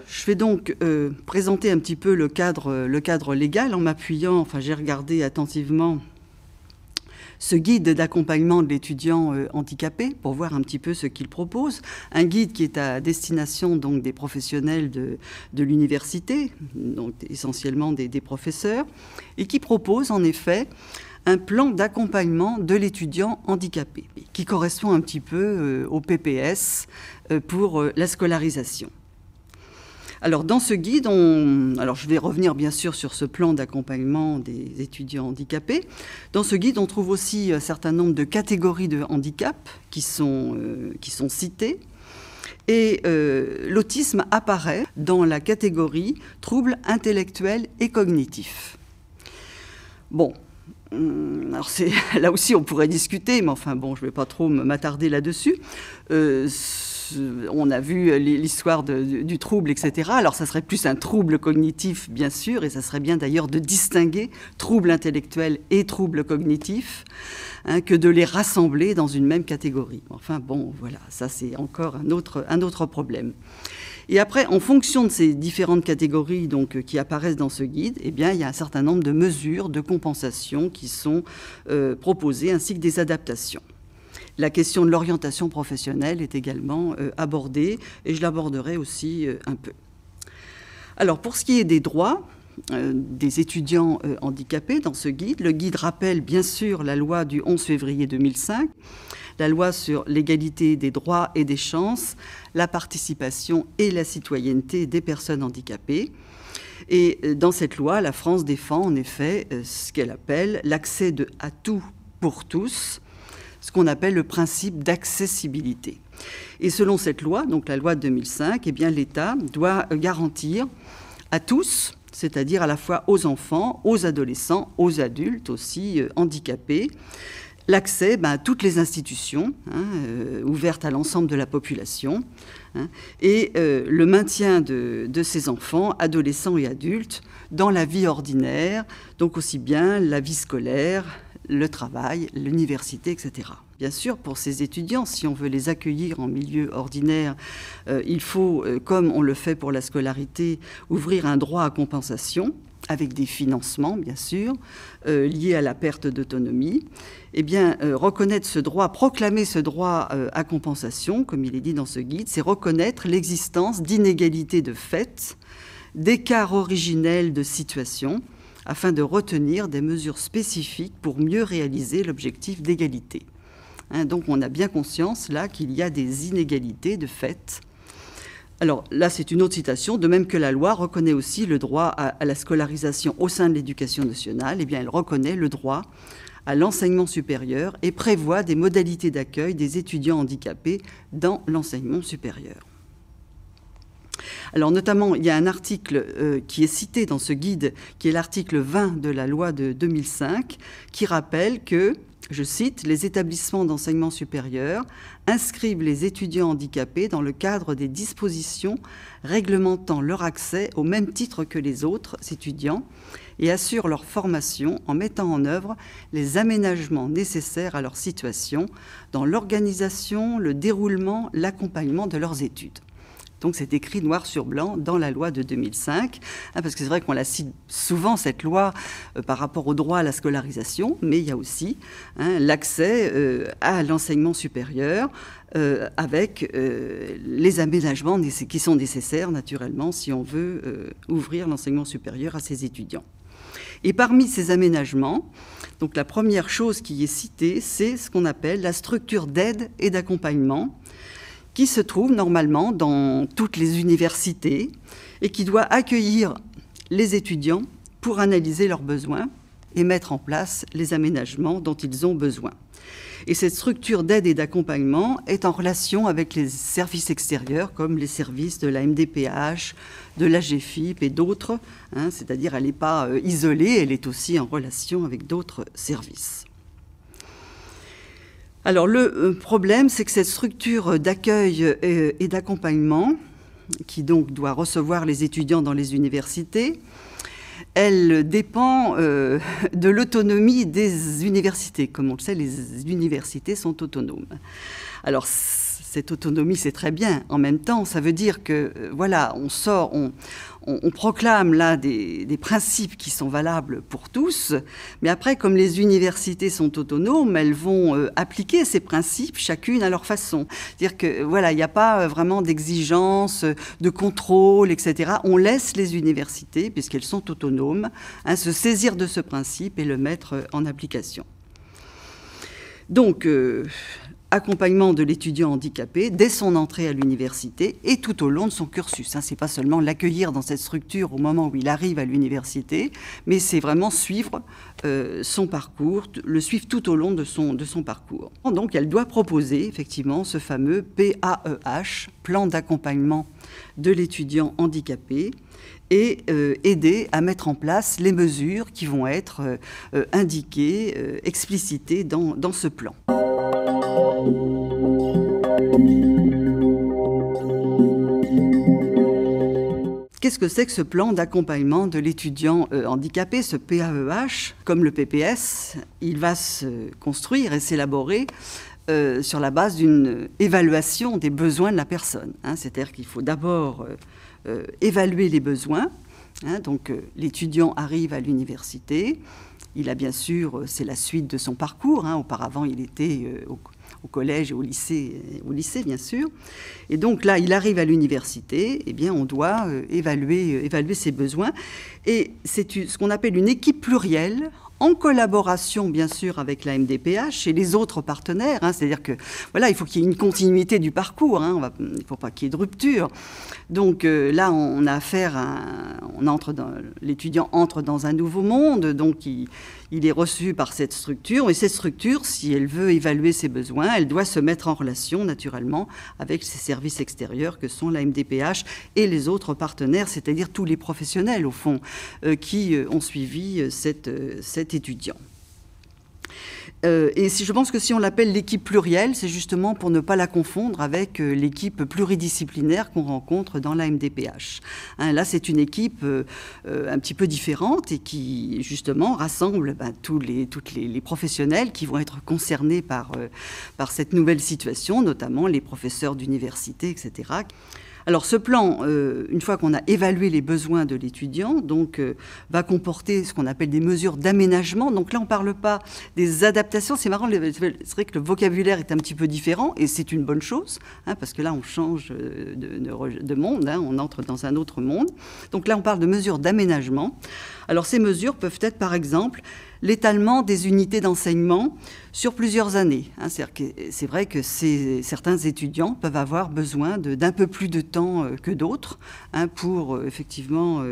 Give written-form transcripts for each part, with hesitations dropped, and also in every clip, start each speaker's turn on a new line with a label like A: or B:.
A: Je vais donc présenter un petit peu le cadre légal en m'appuyant, enfin j'ai regardé attentivement ce guide d'accompagnement de l'étudiant handicapé pour voir un petit peu ce qu'il propose. Un guide qui est à destination donc des professionnels de l'université, donc essentiellement des professeurs, et qui propose en effet un plan d'accompagnement de l'étudiant handicapé, qui correspond un petit peu au PPS pour la scolarisation. Alors dans ce guide, alors je vais revenir bien sûr sur ce plan d'accompagnement des étudiants handicapés. Dans ce guide, on trouve aussi un certain nombre de catégories de handicap qui sont citées. Et l'autisme apparaît dans la catégorie troubles intellectuels et cognitifs. Bon, alors là aussi on pourrait discuter, mais enfin bon, je ne vais pas trop m'attarder là-dessus. On a vu l'histoire du trouble, etc. Alors, ça serait plus un trouble cognitif, bien sûr, et ça serait bien d'ailleurs de distinguer trouble intellectuel et trouble cognitif, hein, que de les rassembler dans une même catégorie. Enfin, bon, voilà, ça c'est encore un autre problème. Et après, en fonction de ces différentes catégories donc, qui apparaissent dans ce guide, eh bien, il y a un certain nombre de mesures de compensation qui sont proposées, ainsi que des adaptations. La question de l'orientation professionnelle est également abordée, et je l'aborderai aussi un peu. Alors, pour ce qui est des droits des étudiants handicapés dans ce guide, le guide rappelle bien sûr la loi du 11 février 2005, la loi sur l'égalité des droits et des chances, la participation et la citoyenneté des personnes handicapées. Et dans cette loi, la France défend en effet ce qu'elle appelle l'accès à tout pour tous, ce qu'on appelle le principe d'accessibilité. Et selon cette loi, donc la loi de 2005, eh bien, l'État doit garantir à tous, c'est-à-dire à la fois aux enfants, aux adolescents, aux adultes aussi handicapés, l'accès à toutes les institutions ouvertes à l'ensemble de la population, et le maintien de ces enfants, adolescents et adultes, dans la vie ordinaire, donc aussi bien la vie scolaire, le travail, l'université, etc. Bien sûr, pour ces étudiants, si on veut les accueillir en milieu ordinaire, il faut, comme on le fait pour la scolarité, ouvrir un droit à compensation, avec des financements, bien sûr, liés à la perte d'autonomie. Eh bien, reconnaître ce droit, proclamer ce droit à compensation, comme il est dit dans ce guide, c'est reconnaître l'existence d'inégalités de fait, d'écarts originels de situation, afin de retenir des mesures spécifiques pour mieux réaliser l'objectif d'égalité. Donc on a bien conscience là qu'il y a des inégalités de fait. Alors là c'est une autre citation, de même que la loi reconnaît aussi le droit à la scolarisation au sein de l'éducation nationale, eh bien elle reconnaît le droit à l'enseignement supérieur et prévoit des modalités d'accueil des étudiants handicapés dans l'enseignement supérieur. Alors notamment, il y a un article qui est cité dans ce guide, qui est l'article 20 de la loi de 2005, qui rappelle que, je cite, « Les établissements d'enseignement supérieur inscrivent les étudiants handicapés dans le cadre des dispositions réglementant leur accès au même titre que les autres étudiants et assurent leur formation en mettant en œuvre les aménagements nécessaires à leur situation dans l'organisation, le déroulement, l'accompagnement de leurs études ». Donc c'est écrit noir sur blanc dans la loi de 2005, parce que c'est vrai qu'on la cite souvent, cette loi, par rapport au droit à la scolarisation, mais il y a aussi l'accès à l'enseignement supérieur avec les aménagements qui sont nécessaires, naturellement, si on veut ouvrir l'enseignement supérieur à ses étudiants. Et parmi ces aménagements, donc la première chose qui est citée, c'est ce qu'on appelle la structure d'aide et d'accompagnement, qui se trouve normalement dans toutes les universités et qui doit accueillir les étudiants pour analyser leurs besoins et mettre en place les aménagements dont ils ont besoin. Et cette structure d'aide et d'accompagnement est en relation avec les services extérieurs, comme les services de la MDPH, de la GFIP et d'autres, c'est-à-dire elle n'est pas isolée, elle est aussi en relation avec d'autres services. Alors le problème, c'est que cette structure d'accueil et d'accompagnement, qui donc doit recevoir les étudiants dans les universités, elle dépend de l'autonomie des universités. Comme on le sait, les universités sont autonomes. Alors, cette autonomie, c'est très bien. En même temps, ça veut dire que, voilà, on proclame là des principes qui sont valables pour tous, mais après, comme les universités sont autonomes, elles vont appliquer ces principes, chacune à leur façon. C'est-à-dire que, voilà, il n'y a pas vraiment d'exigence, de contrôle, etc. On laisse les universités, puisqu'elles sont autonomes, se saisir de ce principe et le mettre en application. Donc, accompagnement de l'étudiant handicapé dès son entrée à l'université et tout au long de son cursus. C'est pas seulement l'accueillir dans cette structure au moment où il arrive à l'université, mais c'est vraiment suivre son parcours, le suivre tout au long de son parcours. Donc elle doit proposer effectivement ce fameux PAEH, plan d'accompagnement de l'étudiant handicapé, et aider à mettre en place les mesures qui vont être indiquées, explicitées dans ce plan. Qu'est-ce que c'est que ce plan d'accompagnement de l'étudiant handicapé, ce PAEH? Comme le PPS, il va se construire et s'élaborer sur la base d'une évaluation des besoins de la personne. C'est-à-dire qu'il faut d'abord évaluer les besoins. Donc l'étudiant arrive à l'université. Il a bien sûr, c'est la suite de son parcours. Auparavant, il était au collège et au lycée bien sûr. Et donc là, il arrive à l'université, eh bien on doit évaluer ses besoins. Et c'est ce qu'on appelle une équipe plurielle, en collaboration bien sûr avec la MDPH et les autres partenaires. C'est-à-dire que voilà, il faut qu'il y ait une continuité du parcours. Il ne faut pas qu'il y ait de rupture. Donc là, on a affaire l'étudiant entre dans un nouveau monde, donc il est reçu par cette structure. Et cette structure, si elle veut évaluer ses besoins, elle doit se mettre en relation naturellement avec ses services extérieurs que sont la MDPH et les autres partenaires, c'est-à-dire tous les professionnels au fond qui ont suivi cet étudiant. Et je pense que si on l'appelle l'équipe plurielle, c'est justement pour ne pas la confondre avec l'équipe pluridisciplinaire qu'on rencontre dans la MDPH. Là, c'est une équipe un petit peu différente et qui, justement, rassemble tous les professionnels qui vont être concernés par cette nouvelle situation, notamment les professeurs d'université, etc. Alors ce plan, une fois qu'on a évalué les besoins de l'étudiant, donc va comporter ce qu'on appelle des mesures d'aménagement. Donc là, on ne parle pas des adaptations. C'est marrant, c'est vrai que le vocabulaire est un petit peu différent et c'est une bonne chose, parce que là, on change de monde, on entre dans un autre monde. Donc là, on parle de mesures d'aménagement. Alors ces mesures peuvent être, par exemple, l'étalement des unités d'enseignement sur plusieurs années. C'est vrai que certains étudiants peuvent avoir besoin d'un peu plus de temps que d'autres pour effectivement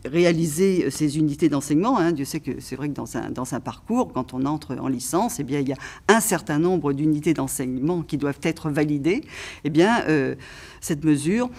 A: réaliser ces unités d'enseignement. Dieu sait que c'est vrai que dans un parcours, quand on entre en licence, eh bien, il y a un certain nombre d'unités d'enseignement qui doivent être validées. Eh bien, cette mesure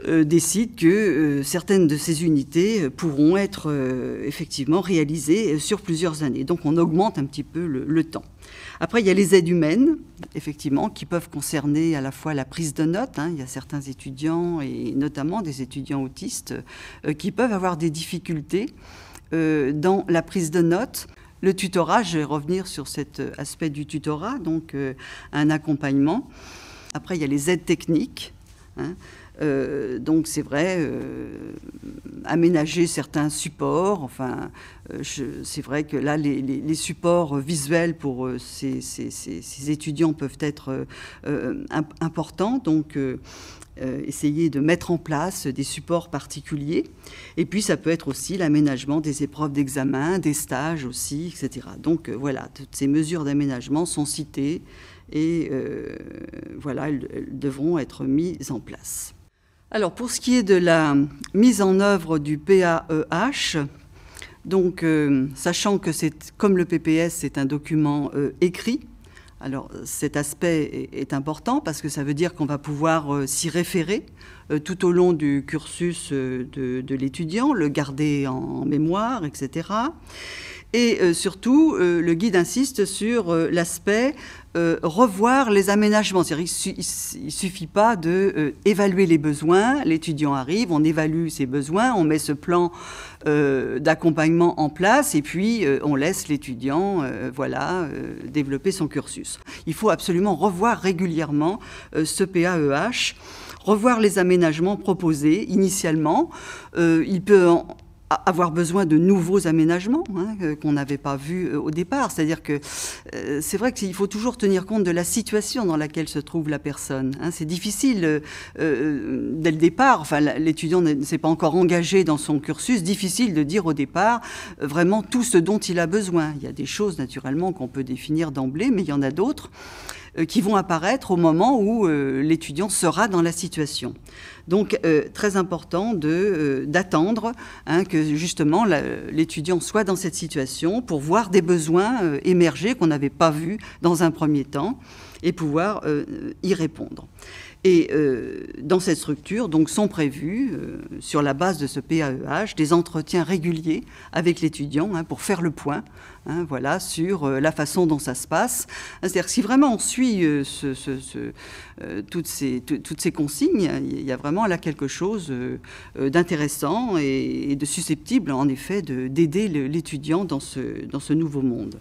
A: décide que certaines de ces unités pourront être effectivement réalisées sur plusieurs années. Donc on augmente un petit peu le temps. Après, il y a les aides humaines, effectivement, qui peuvent concerner à la fois la prise de notes. Il y a certains étudiants, et notamment des étudiants autistes, qui peuvent avoir des difficultés dans la prise de notes. Le tutorat, je vais revenir sur cet aspect du tutorat, donc un accompagnement. Après, il y a les aides techniques. Donc c'est vrai, aménager certains supports, c'est vrai que là les supports visuels pour ces étudiants peuvent être importants, donc essayer de mettre en place des supports particuliers. Et puis ça peut être aussi l'aménagement des épreuves d'examen, des stages aussi, etc. Donc voilà, toutes ces mesures d'aménagement sont citées et voilà, elles devront être mises en place. Alors, pour ce qui est de la mise en œuvre du PAEH, donc, sachant que c'est, comme le PPS, c'est un document écrit, alors cet aspect est important parce que ça veut dire qu'on va pouvoir s'y référer tout au long du cursus de l'étudiant, le garder en mémoire, etc. Et surtout, le guide insiste sur l'aspect revoir les aménagements. C'est-à-dire qu'il ne suffit pas d'évaluer les besoins. L'étudiant arrive, on évalue ses besoins, on met ce plan d'accompagnement en place et puis on laisse l'étudiant développer son cursus. Il faut absolument revoir régulièrement ce PAEH, revoir les aménagements proposés initialement. Il peut avoir besoin de nouveaux aménagements qu'on n'avait pas vus au départ. C'est-à-dire que c'est vrai qu'il faut toujours tenir compte de la situation dans laquelle se trouve la personne. C'est difficile dès le départ, enfin l'étudiant ne s'est pas encore engagé dans son cursus, difficile de dire au départ vraiment tout ce dont il a besoin. Il y a des choses naturellement qu'on peut définir d'emblée, mais il y en a d'autres qui vont apparaître au moment où l'étudiant sera dans la situation. Donc, très important d'attendre que justement l'étudiant soit dans cette situation pour voir des besoins émerger qu'on n'avait pas vus dans un premier temps et pouvoir y répondre. Et dans cette structure, donc, sont prévus, sur la base de ce PAEH, des entretiens réguliers avec l'étudiant pour faire le point sur la façon dont ça se passe. C'est-à-dire que si vraiment on suit toutes ces consignes, il y a vraiment là quelque chose d'intéressant et de susceptible, en effet, d'aider l'étudiant dans ce nouveau monde.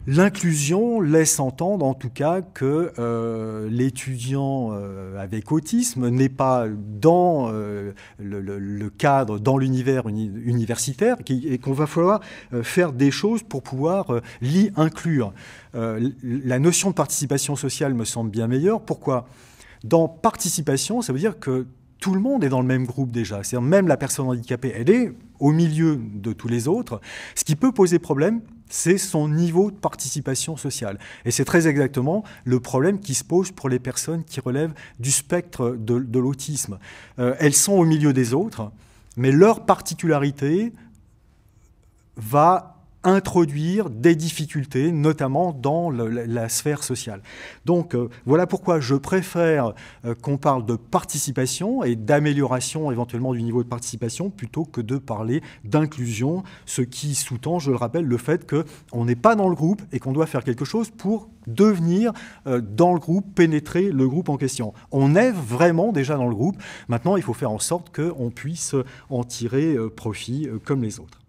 B: L'inclusion laisse entendre en tout cas que l'étudiant avec autisme n'est pas dans le cadre, dans l'univers universitaire et qu'on va falloir faire des choses pour pouvoir l'y inclure. La notion de participation sociale me semble bien meilleure. Pourquoi ? Dans participation, ça veut dire que tout le monde est dans le même groupe déjà. C'est-à-dire même la personne handicapée, elle est au milieu de tous les autres. Ce qui peut poser problème, c'est son niveau de participation sociale. Et c'est très exactement le problème qui se pose pour les personnes qui relèvent du spectre de l'autisme. Elles sont au milieu des autres, mais leur particularité va introduire des difficultés, notamment dans la sphère sociale. Donc voilà pourquoi je préfère qu'on parle de participation et d'amélioration éventuellement du niveau de participation plutôt que de parler d'inclusion, ce qui sous-tend, je le rappelle, le fait qu'on n'est pas dans le groupe et qu'on doit faire quelque chose pour devenir dans le groupe, pénétrer le groupe en question. On est vraiment déjà dans le groupe. Maintenant, il faut faire en sorte qu'on puisse en tirer profit comme les autres.